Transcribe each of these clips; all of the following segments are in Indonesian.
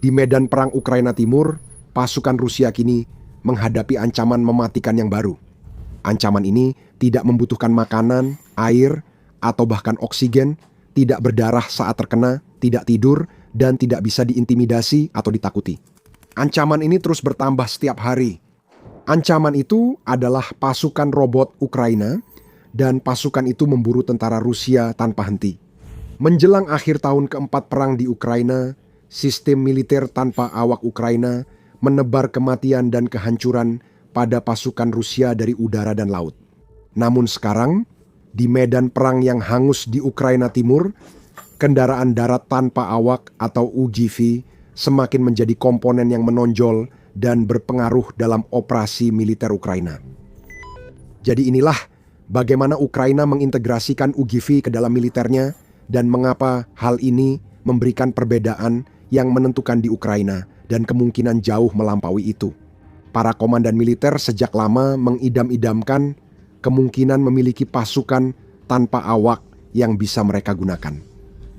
Di medan perang Ukraina Timur, pasukan Rusia kini menghadapi ancaman mematikan yang baru. Ancaman ini tidak membutuhkan makanan, air, atau bahkan oksigen, tidak berdarah saat terkena, tidak tidur, dan tidak bisa diintimidasi atau ditakuti. Ancaman ini terus bertambah setiap hari. Ancaman itu adalah pasukan robot Ukraina, dan pasukan itu memburu tentara Rusia tanpa henti. Menjelang akhir tahun keempat perang di Ukraina, sistem militer tanpa awak Ukraina menebar kematian dan kehancuran pada pasukan Rusia dari udara dan laut. Namun sekarang, di medan perang yang hangus di Ukraina Timur, kendaraan darat tanpa awak atau UGV semakin menjadi komponen yang menonjol dan berpengaruh dalam operasi militer Ukraina. Jadi inilah bagaimana Ukraina mengintegrasikan UGV ke dalam militernya dan mengapa hal ini memberikan perbedaan yang menentukan di Ukraina dan kemungkinan jauh melampaui itu. Para komandan militer sejak lama mengidam-idamkan kemungkinan memiliki pasukan tanpa awak yang bisa mereka gunakan.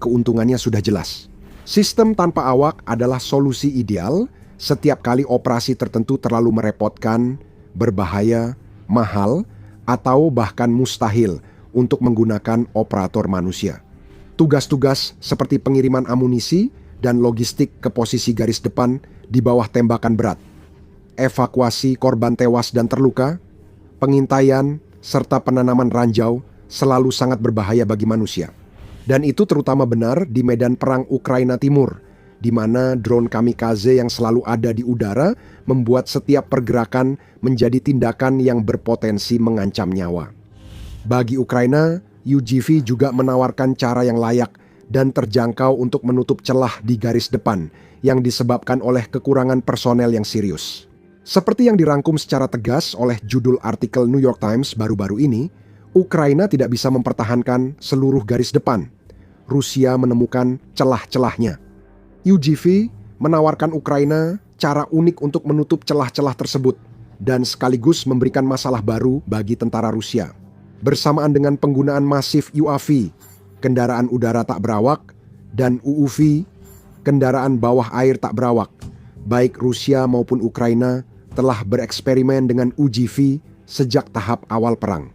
Keuntungannya sudah jelas. Sistem tanpa awak adalah solusi ideal setiap kali operasi tertentu terlalu merepotkan, berbahaya, mahal, atau bahkan mustahil untuk menggunakan operator manusia. Tugas-tugas seperti pengiriman amunisi dan logistik ke posisi garis depan di bawah tembakan berat, evakuasi korban tewas dan terluka, pengintaian, serta penanaman ranjau selalu sangat berbahaya bagi manusia. Dan itu terutama benar di medan perang Ukraina Timur, di mana drone kamikaze yang selalu ada di udara membuat setiap pergerakan menjadi tindakan yang berpotensi mengancam nyawa. Bagi Ukraina, UGV juga menawarkan cara yang layak dan terjangkau untuk menutup celah di garis depan yang disebabkan oleh kekurangan personel yang serius. Seperti yang dirangkum secara tegas oleh judul artikel New York Times baru-baru ini, Ukraina tidak bisa mempertahankan seluruh garis depan. Rusia menemukan celah-celahnya. UGV menawarkan Ukraina cara unik untuk menutup celah-celah tersebut dan sekaligus memberikan masalah baru bagi tentara Rusia. Bersamaan dengan penggunaan masif UAV, kendaraan udara tak berawak, dan UUV, kendaraan bawah air tak berawak, baik Rusia maupun Ukraina telah bereksperimen dengan UGV sejak tahap awal perang.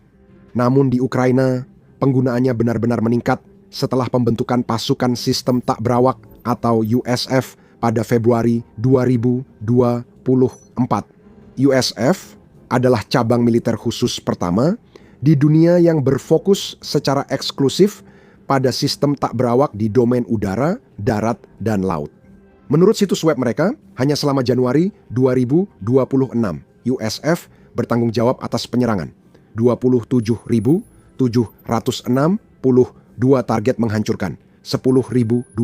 Namun di Ukraina, penggunaannya benar-benar meningkat setelah pembentukan pasukan sistem tak berawak atau USF pada Februari 2024. USF adalah cabang militer khusus pertama di dunia yang berfokus secara eksklusif pada sistem tak berawak di domain udara, darat, dan laut. Menurut situs web mereka, hanya selama Januari 2026, USF bertanggung jawab atas penyerangan. 27.762 target menghancurkan, 10.216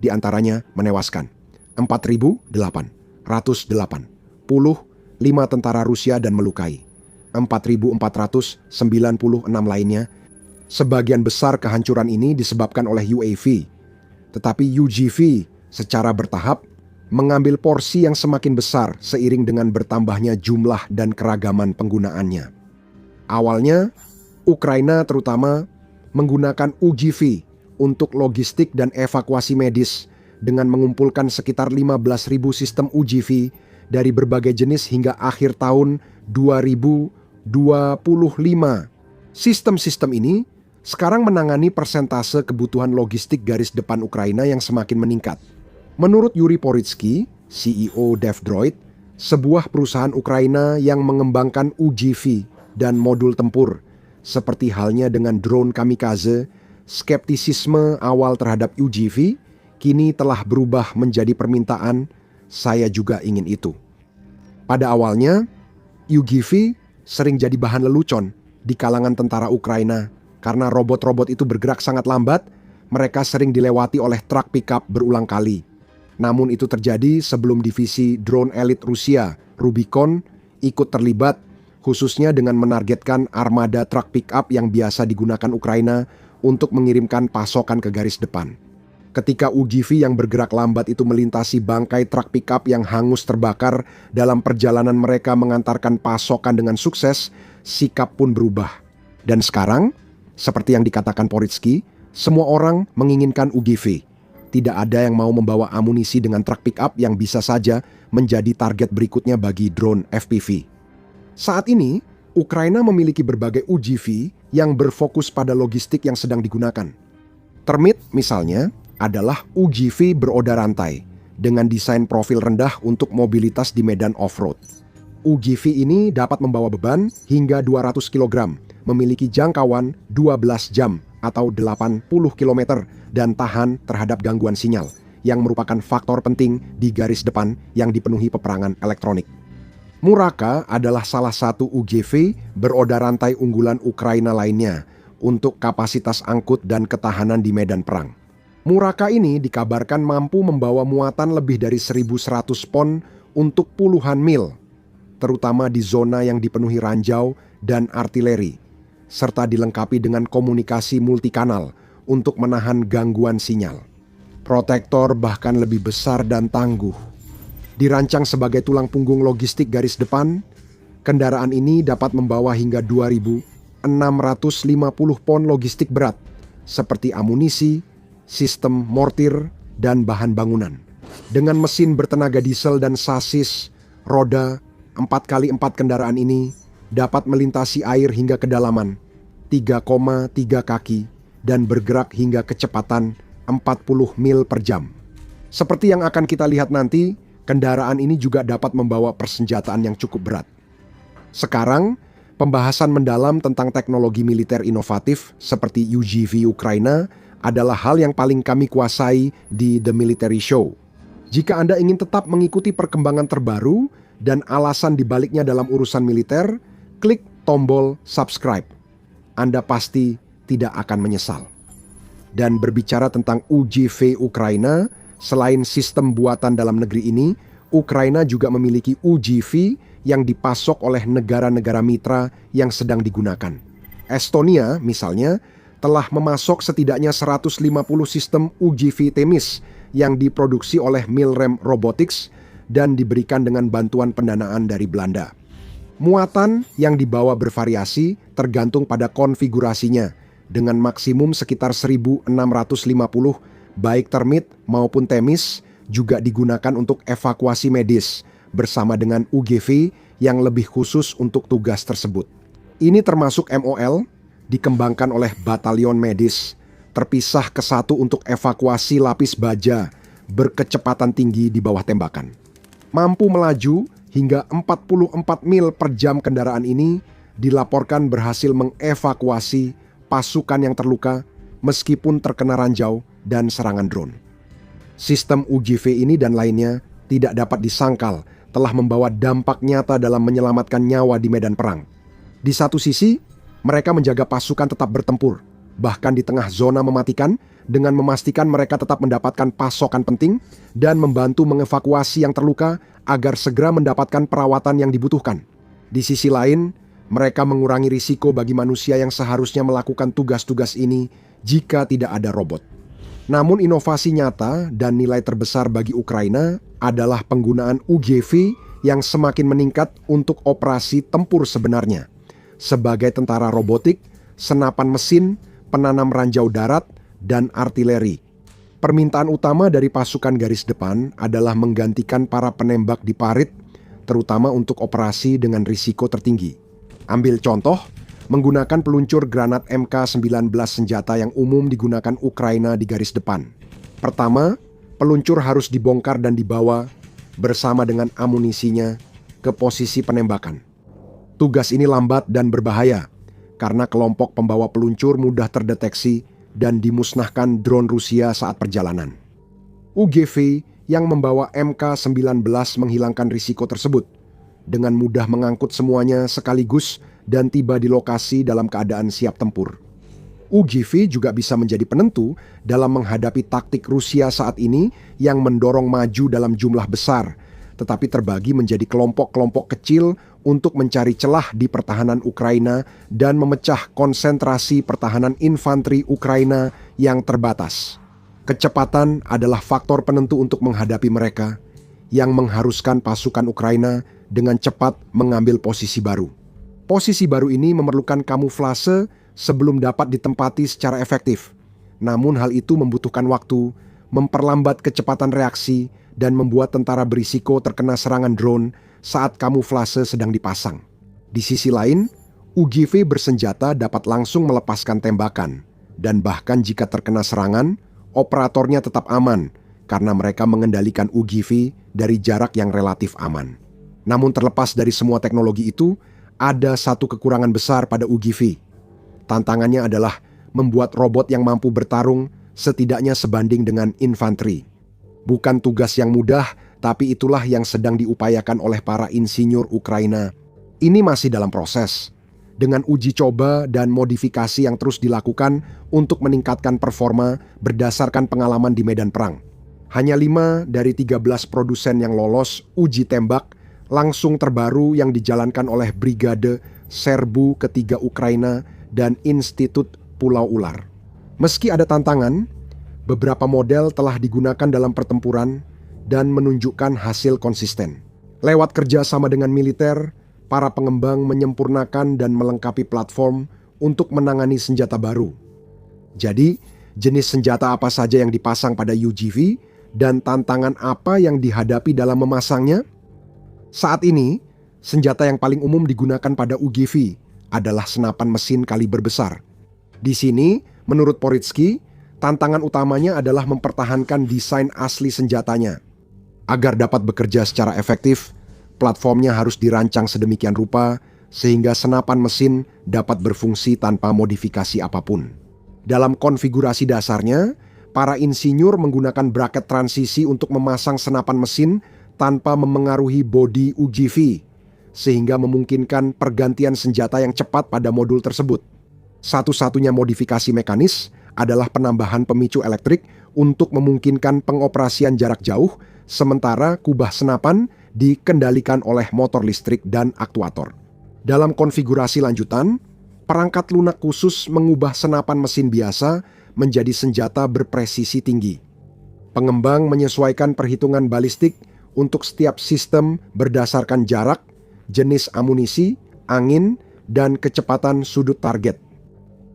diantaranya menewaskan, 4.885 tentara Rusia dan melukai, 4.496 lainnya. Sebagian besar kehancuran ini disebabkan oleh UAV, tetapi UGV secara bertahap mengambil porsi yang semakin besar seiring dengan bertambahnya jumlah dan keragaman penggunaannya. Awalnya, Ukraina terutama menggunakan UGV untuk logistik dan evakuasi medis dengan mengumpulkan sekitar 15.000 sistem UGV dari berbagai jenis hingga akhir tahun 2025. Sistem-sistem ini sekarang menangani persentase kebutuhan logistik garis depan Ukraina yang semakin meningkat. Menurut Yuri Poritsky, CEO DevDroid, sebuah perusahaan Ukraina yang mengembangkan UGV dan modul tempur, seperti halnya dengan drone kamikaze, skeptisisme awal terhadap UGV kini telah berubah menjadi permintaan, saya juga ingin itu. Pada awalnya, UGV sering jadi bahan lelucon di kalangan tentara Ukraina. Karena robot-robot itu bergerak sangat lambat, mereka sering dilewati oleh truk pickup berulang kali. Namun itu terjadi sebelum divisi drone elit Rusia, Rubicon, ikut terlibat, khususnya dengan menargetkan armada truk pickup yang biasa digunakan Ukraina untuk mengirimkan pasokan ke garis depan. Ketika UGV yang bergerak lambat itu melintasi bangkai truk pickup yang hangus terbakar dalam perjalanan mereka mengantarkan pasokan dengan sukses, sikap pun berubah. Dan sekarang, seperti yang dikatakan Poritsky, semua orang menginginkan UGV. Tidak ada yang mau membawa amunisi dengan truk pick-up yang bisa saja menjadi target berikutnya bagi drone FPV. Saat ini, Ukraina memiliki berbagai UGV yang berfokus pada logistik yang sedang digunakan. Termit, misalnya, adalah UGV beroda rantai dengan desain profil rendah untuk mobilitas di medan off-road. UGV ini dapat membawa beban hingga 200 kg, memiliki jangkauan 12 jam atau 80 km dan tahan terhadap gangguan sinyal, yang merupakan faktor penting di garis depan yang dipenuhi peperangan elektronik. Muraka adalah salah satu UGV beroda rantai unggulan Ukraina lainnya untuk kapasitas angkut dan ketahanan di medan perang. Muraka ini dikabarkan mampu membawa muatan lebih dari 1.100 pon untuk puluhan mil, terutama di zona yang dipenuhi ranjau dan artileri, serta dilengkapi dengan komunikasi multikanal untuk menahan gangguan sinyal. Protektor bahkan lebih besar dan tangguh. Dirancang sebagai tulang punggung logistik garis depan, kendaraan ini dapat membawa hingga 2.650 pon logistik berat, seperti amunisi, sistem mortir, dan bahan bangunan. Dengan mesin bertenaga diesel dan sasis roda 4x4 kendaraan ini dapat melintasi air hingga kedalaman 3,3 kaki dan bergerak hingga kecepatan 40 mil per jam. Seperti yang akan kita lihat nanti, kendaraan ini juga dapat membawa persenjataan yang cukup berat. Sekarang, pembahasan mendalam tentang teknologi militer inovatif seperti UGV Ukraina adalah hal yang paling kami kuasai di The Military Show. Jika Anda ingin tetap mengikuti perkembangan terbaru dan alasan dibaliknya dalam urusan militer, klik tombol subscribe. Anda pasti tidak akan menyesal. Dan berbicara tentang UGV Ukraina, selain sistem buatan dalam negeri ini, Ukraina juga memiliki UGV yang dipasok oleh negara-negara mitra yang sedang digunakan. Estonia, misalnya, telah memasok setidaknya 150 sistem UGV Themis yang diproduksi oleh Milrem Robotics dan diberikan dengan bantuan pendanaan dari Belanda. Muatan yang dibawa bervariasi tergantung pada konfigurasinya, dengan maksimum sekitar 1.650, baik termit maupun Themis juga digunakan untuk evakuasi medis bersama dengan UGV yang lebih khusus untuk tugas tersebut. Ini termasuk MOL, dikembangkan oleh Batalion Medis, terpisah ke satu untuk evakuasi lapis baja berkecepatan tinggi di bawah tembakan. Mampu melaju hingga 44 mil per jam, kendaraan ini dilaporkan berhasil mengevakuasi pasukan yang terluka meskipun terkena ranjau dan serangan drone. Sistem UGV ini dan lainnya tidak dapat disangkal telah membawa dampak nyata dalam menyelamatkan nyawa di medan perang. Di satu sisi, mereka menjaga pasukan tetap bertempur, bahkan di tengah zona mematikan, dengan memastikan mereka tetap mendapatkan pasokan penting dan membantu mengevakuasi yang terluka agar segera mendapatkan perawatan yang dibutuhkan. Di sisi lain, mereka mengurangi risiko bagi manusia yang seharusnya melakukan tugas-tugas ini jika tidak ada robot. Namun inovasi nyata dan nilai terbesar bagi Ukraina adalah penggunaan UGV yang semakin meningkat untuk operasi tempur sebenarnya. Sebagai tentara robotik, senapan mesin, penanam ranjau darat, dan artileri. Permintaan utama dari pasukan garis depan adalah menggantikan para penembak di parit, terutama untuk operasi dengan risiko tertinggi. Ambil contoh, menggunakan peluncur granat MK19 senjata yang umum digunakan Ukraina di garis depan. Pertama, peluncur harus dibongkar dan dibawa bersama dengan amunisinya ke posisi penembakan. Tugas ini lambat dan berbahaya karena kelompok pembawa peluncur mudah terdeteksi dan dimusnahkan drone Rusia saat perjalanan. UGV yang membawa MK19 menghilangkan risiko tersebut dengan mudah mengangkut semuanya sekaligus dan tiba di lokasi dalam keadaan siap tempur. UGV juga bisa menjadi penentu dalam menghadapi taktik Rusia saat ini yang mendorong maju dalam jumlah besar, tetapi terbagi menjadi kelompok-kelompok kecil untuk mencari celah di pertahanan Ukraina dan memecah konsentrasi pertahanan infanteri Ukraina yang terbatas. Kecepatan adalah faktor penentu untuk menghadapi mereka, yang mengharuskan pasukan Ukraina dengan cepat mengambil posisi baru. Posisi baru ini memerlukan kamuflase sebelum dapat ditempati secara efektif. Namun hal itu membutuhkan waktu, memperlambat kecepatan reaksi, dan membuat tentara berisiko terkena serangan drone saat kamuflase sedang dipasang. Di sisi lain, UGV bersenjata dapat langsung melepaskan tembakan, dan bahkan jika terkena serangan, operatornya tetap aman karena mereka mengendalikan UGV dari jarak yang relatif aman. Namun terlepas dari semua teknologi itu, ada satu kekurangan besar pada UGV. Tantangannya adalah membuat robot yang mampu bertarung setidaknya sebanding dengan infanteri. Bukan tugas yang mudah, tapi itulah yang sedang diupayakan oleh para insinyur Ukraina. Ini masih dalam proses, dengan uji coba dan modifikasi yang terus dilakukan untuk meningkatkan performa berdasarkan pengalaman di medan perang. Hanya 5 dari 13 produsen yang lolos uji tembak langsung terbaru yang dijalankan oleh Brigade Serbu Ketiga Ukraina dan Institut Pulau Ular. Meski ada tantangan, beberapa model telah digunakan dalam pertempuran dan menunjukkan hasil konsisten. Lewat kerja sama dengan militer, para pengembang menyempurnakan dan melengkapi platform untuk menangani senjata baru. Jadi, jenis senjata apa saja yang dipasang pada UGV dan tantangan apa yang dihadapi dalam memasangnya? Saat ini, senjata yang paling umum digunakan pada UGV adalah senapan mesin kaliber besar. Di sini, menurut Poritsky, tantangan utamanya adalah mempertahankan desain asli senjatanya. Agar dapat bekerja secara efektif, platformnya harus dirancang sedemikian rupa sehingga senapan mesin dapat berfungsi tanpa modifikasi apapun. Dalam konfigurasi dasarnya, para insinyur menggunakan braket transisi untuk memasang senapan mesin tanpa memengaruhi bodi UGV, sehingga memungkinkan pergantian senjata yang cepat pada modul tersebut. Satu-satunya modifikasi mekanis adalah penambahan pemicu elektrik untuk memungkinkan pengoperasian jarak jauh, sementara kubah senapan dikendalikan oleh motor listrik dan aktuator. Dalam konfigurasi lanjutan, perangkat lunak khusus mengubah senapan mesin biasa menjadi senjata berpresisi tinggi. Pengembang menyesuaikan perhitungan balistik untuk setiap sistem berdasarkan jarak, jenis amunisi, angin, dan kecepatan sudut target.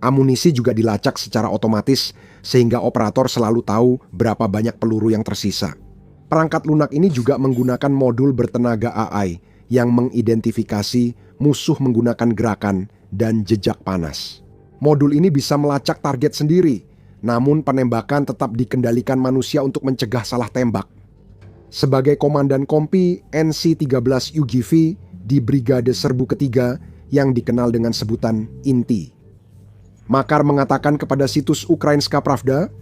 Amunisi juga dilacak secara otomatis sehingga operator selalu tahu berapa banyak peluru yang tersisa. Perangkat lunak ini juga menggunakan modul bertenaga AI yang mengidentifikasi musuh menggunakan gerakan dan jejak panas. Modul ini bisa melacak target sendiri, namun penembakan tetap dikendalikan manusia untuk mencegah salah tembak. Sebagai komandan kompi NC-13 UGV di Brigade Serbu Ketiga yang dikenal dengan sebutan INTI. Makar mengatakan kepada situs Ukrainska Pravda,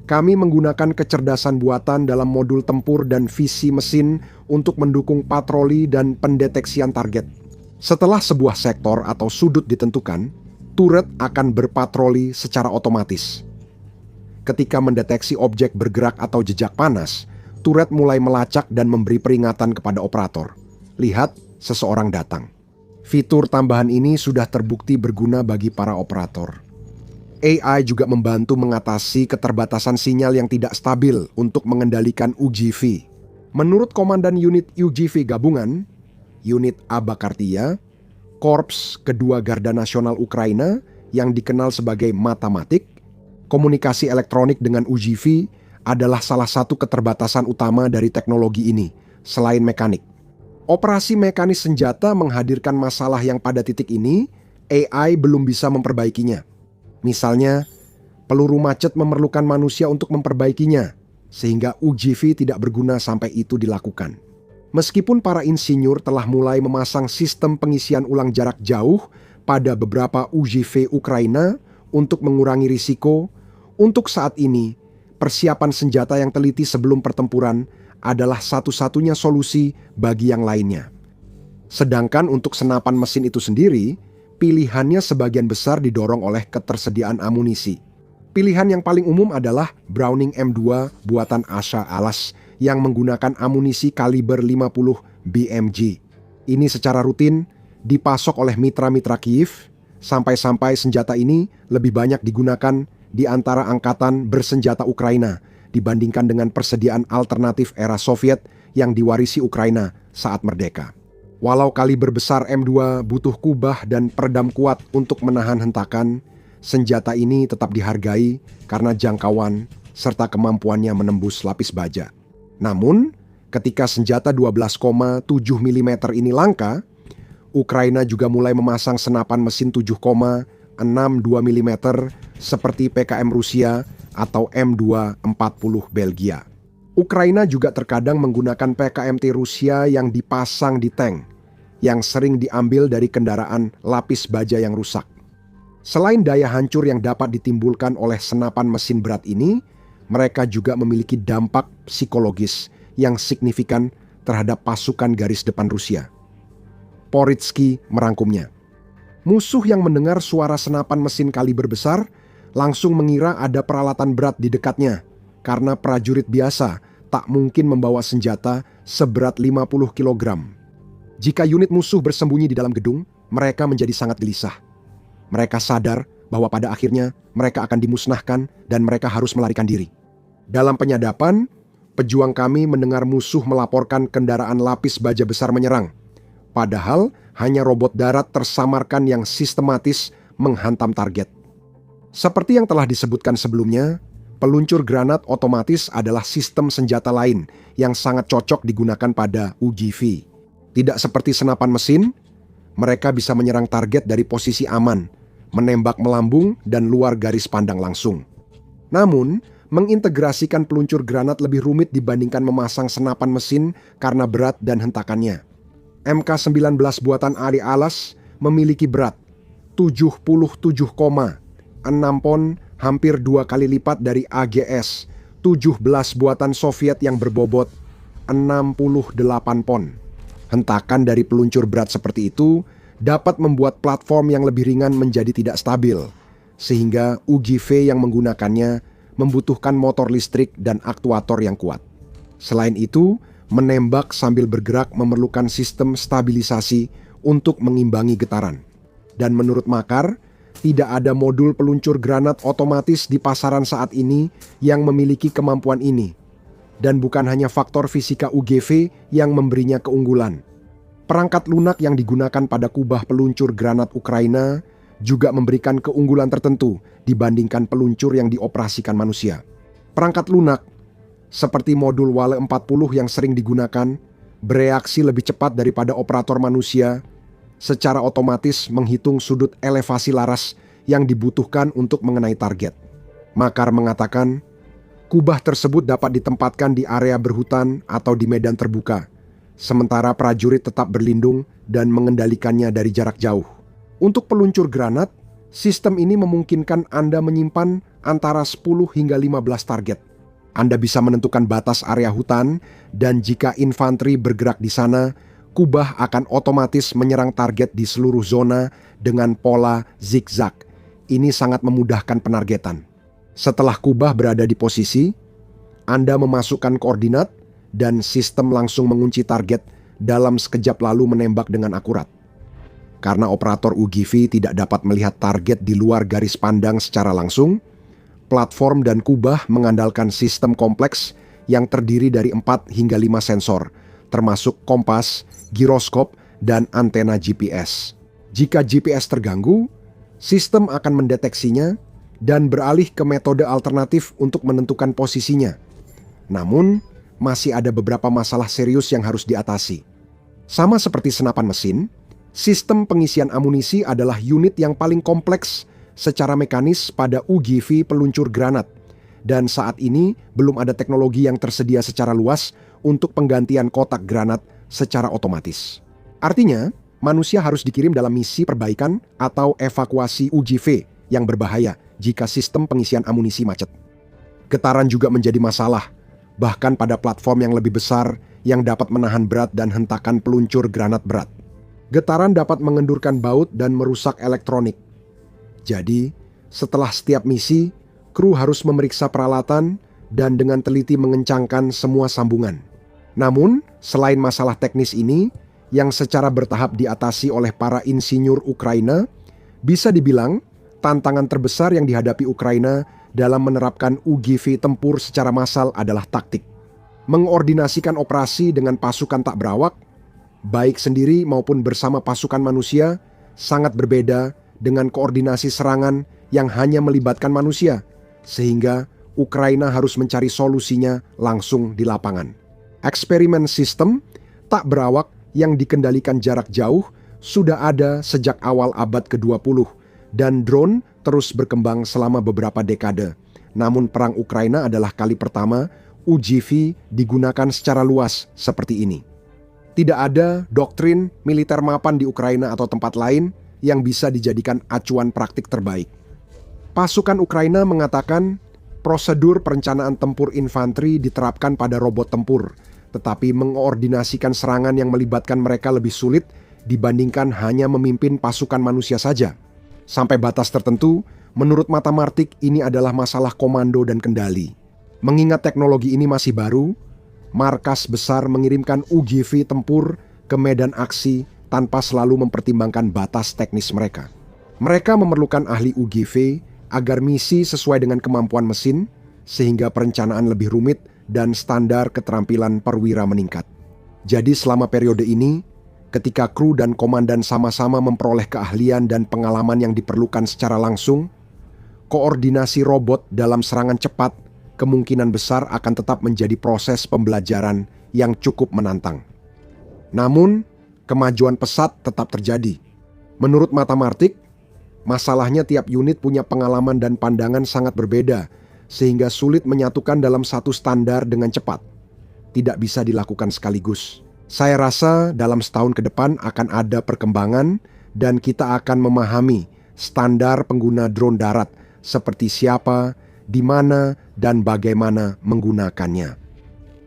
kami menggunakan kecerdasan buatan dalam modul tempur dan visi mesin untuk mendukung patroli dan pendeteksian target. Setelah sebuah sektor atau sudut ditentukan, turret akan berpatroli secara otomatis. Ketika mendeteksi objek bergerak atau jejak panas, turret mulai melacak dan memberi peringatan kepada operator. Lihat, seseorang datang. Fitur tambahan ini sudah terbukti berguna bagi para operator. AI juga membantu mengatasi keterbatasan sinyal yang tidak stabil untuk mengendalikan UGV. Menurut Komandan Unit UGV Gabungan, Unit Abakartia, Korps Kedua Garda Nasional Ukraina yang dikenal sebagai Matematik, komunikasi elektronik dengan UGV adalah salah satu keterbatasan utama dari teknologi ini, selain mekanik. Operasi mekanis senjata menghadirkan masalah yang pada titik ini, AI belum bisa memperbaikinya. Misalnya, peluru macet memerlukan manusia untuk memperbaikinya, sehingga UGV tidak berguna sampai itu dilakukan. Meskipun para insinyur telah mulai memasang sistem pengisian ulang jarak jauh pada beberapa UGV Ukraina untuk mengurangi risiko, untuk saat ini, persiapan senjata yang teliti sebelum pertempuran adalah satu-satunya solusi bagi yang lainnya. Sedangkan untuk senapan mesin itu sendiri, pilihannya sebagian besar didorong oleh ketersediaan amunisi. Pilihan yang paling umum adalah Browning M2 buatan Asha Alas yang menggunakan amunisi kaliber 50 BMG. Ini secara rutin dipasok oleh mitra-mitra Kiev, sampai-sampai senjata ini lebih banyak digunakan di antara angkatan bersenjata Ukraina dibandingkan dengan persediaan alternatif era Soviet yang diwarisi Ukraina saat merdeka. Walau kaliber besar M2 butuh kubah dan peredam kuat untuk menahan hentakan, senjata ini tetap dihargai karena jangkauan, serta kemampuannya menembus lapis baja. Namun, ketika senjata 12,7 mm ini langka, Ukraina juga mulai memasang senapan mesin 7,62 mm seperti PKM Rusia atau M240 Belgia. Ukraina juga terkadang menggunakan PKMT Rusia yang dipasang di tank, yang sering diambil dari kendaraan lapis baja yang rusak. Selain daya hancur yang dapat ditimbulkan oleh senapan mesin berat ini, mereka juga memiliki dampak psikologis yang signifikan terhadap pasukan garis depan Rusia. Poritsky merangkumnya. Musuh yang mendengar suara senapan mesin kaliber besar langsung mengira ada peralatan berat di dekatnya, karena prajurit biasa tak mungkin membawa senjata seberat 50 kg. Jika unit musuh bersembunyi di dalam gedung, mereka menjadi sangat gelisah. Mereka sadar bahwa pada akhirnya mereka akan dimusnahkan dan mereka harus melarikan diri. Dalam penyadapan, pejuang kami mendengar musuh melaporkan kendaraan lapis baja besar menyerang. Padahal hanya robot darat tersamarkan yang sistematis menghantam target. Seperti yang telah disebutkan sebelumnya, peluncur granat otomatis adalah sistem senjata lain yang sangat cocok digunakan pada UGV. Tidak seperti senapan mesin, mereka bisa menyerang target dari posisi aman, menembak melambung dan luar garis pandang langsung. Namun, mengintegrasikan peluncur granat lebih rumit dibandingkan memasang senapan mesin karena berat dan hentakannya. MK19 buatan Ali Alas memiliki berat 77,6 pon, hampir 2 kali lipat dari AGS 17 buatan Soviet yang berbobot 68 pon. Hentakan dari peluncur berat seperti itu dapat membuat platform yang lebih ringan menjadi tidak stabil, sehingga UGV yang menggunakannya membutuhkan motor listrik dan aktuator yang kuat. Selain itu, menembak sambil bergerak memerlukan sistem stabilisasi untuk mengimbangi getaran. Dan menurut Makar, tidak ada modul peluncur granat otomatis di pasaran saat ini yang memiliki kemampuan ini. Dan bukan hanya faktor fisika UGV yang memberinya keunggulan. Perangkat lunak yang digunakan pada kubah peluncur granat Ukraina juga memberikan keunggulan tertentu dibandingkan peluncur yang dioperasikan manusia. Perangkat lunak, seperti modul Wale 40 yang sering digunakan, bereaksi lebih cepat daripada operator manusia, secara otomatis menghitung sudut elevasi laras yang dibutuhkan untuk mengenai target. Makar mengatakan, kubah tersebut dapat ditempatkan di area berhutan atau di medan terbuka, sementara prajurit tetap berlindung dan mengendalikannya dari jarak jauh. Untuk peluncur granat, sistem ini memungkinkan Anda menyimpan antara 10 hingga 15 target. Anda bisa menentukan batas area hutan, dan jika infanteri bergerak di sana, kubah akan otomatis menyerang target di seluruh zona dengan pola zigzag. Ini sangat memudahkan penargetan. Setelah kubah berada di posisi, Anda memasukkan koordinat dan sistem langsung mengunci target dalam sekejap lalu menembak dengan akurat. Karena operator UGV tidak dapat melihat target di luar garis pandang secara langsung, platform dan kubah mengandalkan sistem kompleks yang terdiri dari 4 hingga 5 sensor, termasuk kompas, giroskop, dan antena GPS. Jika GPS terganggu, sistem akan mendeteksinya dan beralih ke metode alternatif untuk menentukan posisinya. Namun, masih ada beberapa masalah serius yang harus diatasi. Sama seperti senapan mesin, sistem pengisian amunisi adalah unit yang paling kompleks secara mekanis pada UGV peluncur granat. Dan saat ini belum ada teknologi yang tersedia secara luas untuk penggantian kotak granat secara otomatis. Artinya, manusia harus dikirim dalam misi perbaikan atau evakuasi UGV yang berbahaya jika sistem pengisian amunisi macet. Getaran juga menjadi masalah, bahkan pada platform yang lebih besar yang dapat menahan berat dan hentakan peluncur granat berat. Getaran dapat mengendurkan baut dan merusak elektronik. Jadi, setelah setiap misi, kru harus memeriksa peralatan dan dengan teliti mengencangkan semua sambungan. Namun, selain masalah teknis ini, yang secara bertahap diatasi oleh para insinyur Ukraina, bisa dibilang tantangan terbesar yang dihadapi Ukraina dalam menerapkan UGV tempur secara massal adalah taktik. Mengordinasikan operasi dengan pasukan tak berawak, baik sendiri maupun bersama pasukan manusia, sangat berbeda dengan koordinasi serangan yang hanya melibatkan manusia, sehingga Ukraina harus mencari solusinya langsung di lapangan. Eksperimen sistem tak berawak yang dikendalikan jarak jauh sudah ada sejak awal abad ke-20 dan drone terus berkembang selama beberapa dekade. Namun perang Ukraina adalah kali pertama UGV digunakan secara luas seperti ini. Tidak ada doktrin militer mapan di Ukraina atau tempat lain yang bisa dijadikan acuan praktik terbaik. Pasukan Ukraina mengatakan prosedur perencanaan tempur infanteri diterapkan pada robot tempur, tetapi mengoordinasikan serangan yang melibatkan mereka lebih sulit dibandingkan hanya memimpin pasukan manusia saja. Sampai batas tertentu, menurut Mata Martik ini adalah masalah komando dan kendali. Mengingat teknologi ini masih baru, markas besar mengirimkan UGV tempur ke medan aksi tanpa selalu mempertimbangkan batas teknis mereka. Mereka memerlukan ahli UGV agar misi sesuai dengan kemampuan mesin, sehingga perencanaan lebih rumit dan standar keterampilan perwira meningkat. Jadi selama periode ini, ketika kru dan komandan sama-sama memperoleh keahlian dan pengalaman yang diperlukan secara langsung, koordinasi robot dalam serangan cepat kemungkinan besar akan tetap menjadi proses pembelajaran yang cukup menantang. Namun, kemajuan pesat tetap terjadi. Menurut Mata Martik, masalahnya tiap unit punya pengalaman dan pandangan sangat berbeda, sehingga sulit menyatukan dalam satu standar dengan cepat. Tidak bisa dilakukan sekaligus. Saya rasa dalam setahun ke depan akan ada perkembangan dan kita akan memahami standar pengguna drone darat seperti siapa, di mana, dan bagaimana menggunakannya.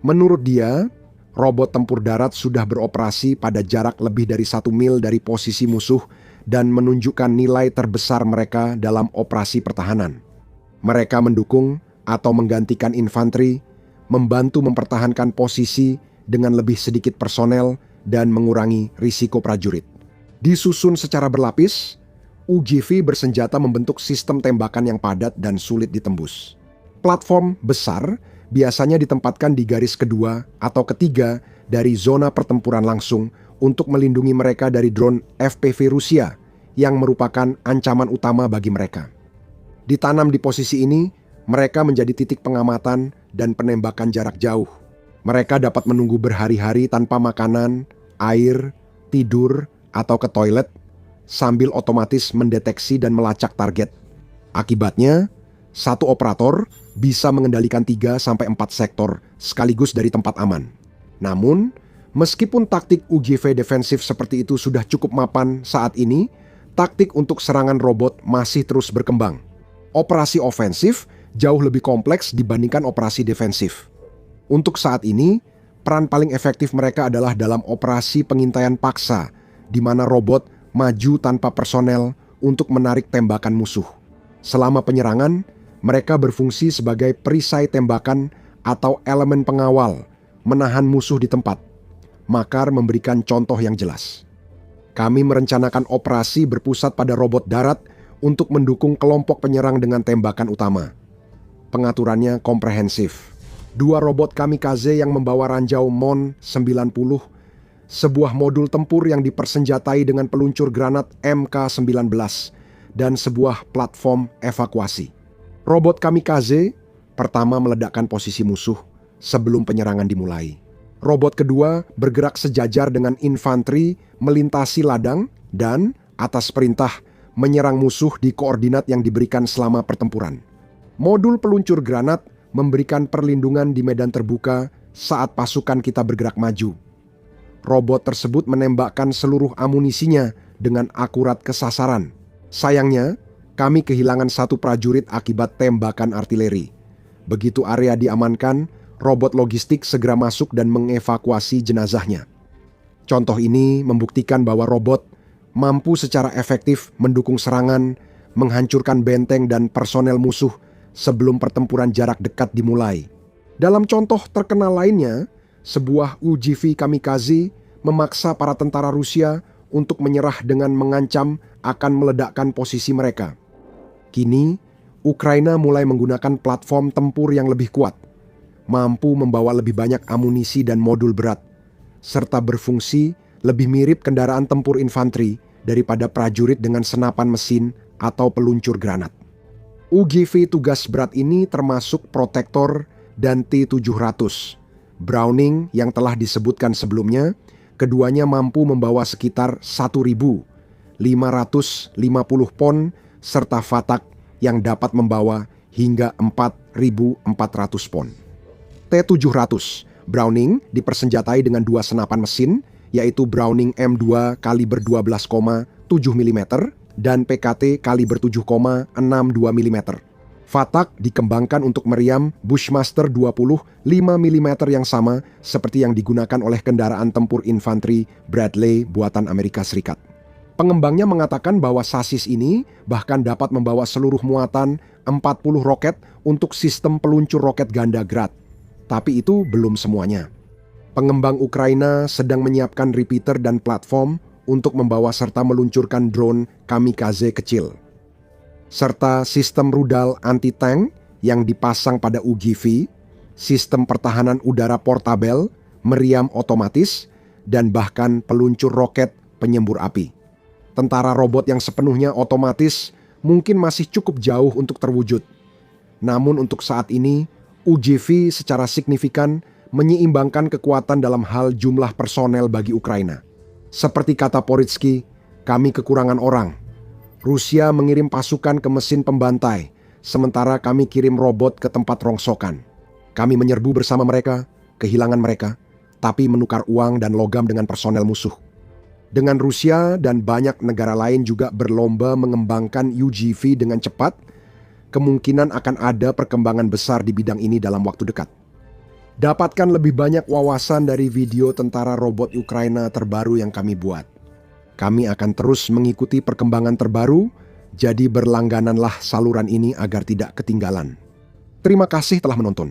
Menurut dia, robot tempur darat sudah beroperasi pada jarak lebih dari 1 mil dari posisi musuh dan menunjukkan nilai terbesar mereka dalam operasi pertahanan. Mereka mendukung atau menggantikan infanteri, membantu mempertahankan posisi dengan lebih sedikit personel dan mengurangi risiko prajurit. Disusun secara berlapis, UGV bersenjata membentuk sistem tembakan yang padat dan sulit ditembus. Platform besar biasanya ditempatkan di garis kedua atau ketiga dari zona pertempuran langsung untuk melindungi mereka dari drone FPV Rusia yang merupakan ancaman utama bagi mereka. Ditanam di posisi ini, mereka menjadi titik pengamatan dan penembakan jarak jauh. Mereka dapat menunggu berhari-hari tanpa makanan, air, tidur, atau ke toilet, sambil otomatis mendeteksi dan melacak target. Akibatnya, satu operator bisa mengendalikan 3-4 sektor sekaligus dari tempat aman. Namun, meskipun taktik UGV defensif seperti itu sudah cukup mapan saat ini, taktik untuk serangan robot masih terus berkembang. Operasi ofensif jauh lebih kompleks dibandingkan operasi defensif. Untuk saat ini, peran paling efektif mereka adalah dalam operasi pengintaian paksa, di mana robot maju tanpa personel untuk menarik tembakan musuh. Selama penyerangan, mereka berfungsi sebagai perisai tembakan atau elemen pengawal, menahan musuh di tempat. Makar memberikan contoh yang jelas. Kami merencanakan operasi berpusat pada robot darat untuk mendukung kelompok penyerang dengan tembakan utama. Pengaturannya komprehensif. 2 robot kamikaze yang membawa ranjau MON 90, sebuah modul tempur yang dipersenjatai dengan peluncur granat MK-19, dan sebuah platform evakuasi. Robot kamikaze pertama meledakkan posisi musuh sebelum penyerangan dimulai. Robot kedua bergerak sejajar dengan infanteri melintasi ladang dan, atas perintah, menyerang musuh di koordinat yang diberikan selama pertempuran. Modul peluncur granat memberikan perlindungan di medan terbuka saat pasukan kita bergerak maju. Robot tersebut menembakkan seluruh amunisinya dengan akurat ke sasaran. Sayangnya, kami kehilangan 1 prajurit akibat tembakan artileri. Begitu area diamankan, robot logistik segera masuk dan mengevakuasi jenazahnya. Contoh ini membuktikan bahwa robot mampu secara efektif mendukung serangan, menghancurkan benteng dan personel musuh sebelum pertempuran jarak dekat dimulai. Dalam contoh terkenal lainnya, sebuah UGV kamikaze memaksa para tentara Rusia untuk menyerah dengan mengancam akan meledakkan posisi mereka. Kini, Ukraina mulai menggunakan platform tempur yang lebih kuat, mampu membawa lebih banyak amunisi dan modul berat, serta berfungsi lebih mirip kendaraan tempur infanteri daripada prajurit dengan senapan mesin atau peluncur granat. UGV tugas berat ini termasuk Protector dan T-700. Browning yang telah disebutkan sebelumnya, keduanya mampu membawa sekitar 1.550 pon serta Fatak yang dapat membawa hingga 4.400 pon. T-700 Browning dipersenjatai dengan dua senapan mesin, yaitu Browning M2 kaliber 12,7 mm dan PKT kaliber 7,62 mm. Fatak dikembangkan untuk meriam Bushmaster 25 mm yang sama seperti yang digunakan oleh kendaraan tempur infanteri Bradley buatan Amerika Serikat. Pengembangnya mengatakan bahwa sasis ini bahkan dapat membawa seluruh muatan 40 roket untuk sistem peluncur roket ganda Grad. Tapi itu belum semuanya. Pengembang Ukraina sedang menyiapkan repeater dan platform untuk membawa serta meluncurkan drone kamikaze kecil. Serta sistem rudal anti-tank yang dipasang pada UGV, sistem pertahanan udara portabel, meriam otomatis, dan bahkan peluncur roket penyembur api. Tentara robot yang sepenuhnya otomatis mungkin masih cukup jauh untuk terwujud. Namun untuk saat ini, UGV secara signifikan menyeimbangkan kekuatan dalam hal jumlah personel bagi Ukraina. Seperti kata Poritsky, kami kekurangan orang. Rusia mengirim pasukan ke mesin pembantai, sementara kami kirim robot ke tempat rongsokan. Kami menyerbu bersama mereka, kehilangan mereka, tapi menukar uang dan logam dengan personel musuh. Dengan Rusia dan banyak negara lain juga berlomba mengembangkan UGV dengan cepat, kemungkinan akan ada perkembangan besar di bidang ini dalam waktu dekat. Dapatkan lebih banyak wawasan dari video tentara robot Ukraina terbaru yang kami buat. Kami akan terus mengikuti perkembangan terbaru, jadi berlanggananlah saluran ini agar tidak ketinggalan. Terima kasih telah menonton.